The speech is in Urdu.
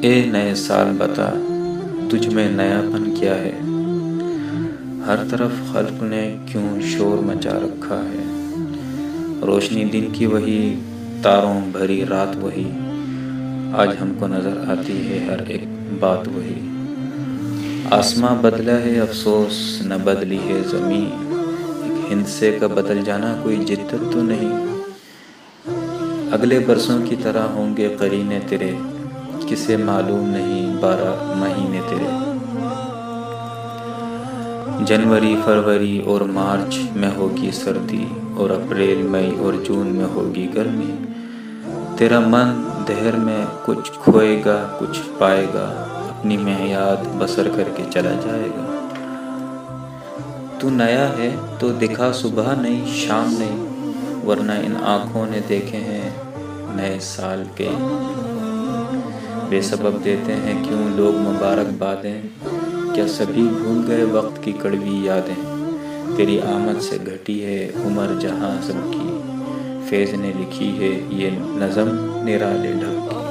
اے نئے سال بتا تجھ میں نیا پن کیا ہے، ہر طرف خلق نے کیوں شور مچا رکھا ہے۔ روشنی دن کی وہی، تاروں بھری رات وہی، آج ہم کو نظر آتی ہے ہر ایک بات وہی۔ آسماں بدلا ہے افسوس نہ بدلی ہے زمین، ایک ہند سے کا بدل جانا کوئی جدت تو نہیں۔ اگلے برسوں کی طرح ہوں گے قرینے تیرے، کسے معلوم نہیں 12 مہینے تیرے۔ جنوری فروری اور مارچ میں ہوگی سردی، اور اپریل مئی اور جون میں ہوگی گرمی۔ تیرا من دہر میں کچھ کھوئے گا کچھ پائے گا، اپنی میعاد بسر کر کے چلا جائے گا۔ تو نیا ہے تو دکھا صبح نہیں شام نہیں، ورنہ ان آنکھوں نے دیکھے ہیں نئے سال کے۔ بے سبب دیتے ہیں کیوں لوگ مبارک بادیں، کیا سبھی بھول گئے وقت کی کڑوی یادیں۔ تیری آمد سے گھٹی ہے عمر جہاں سب کی، فیض نے لکھی ہے یہ نظم نرالے ڈھنگ کی۔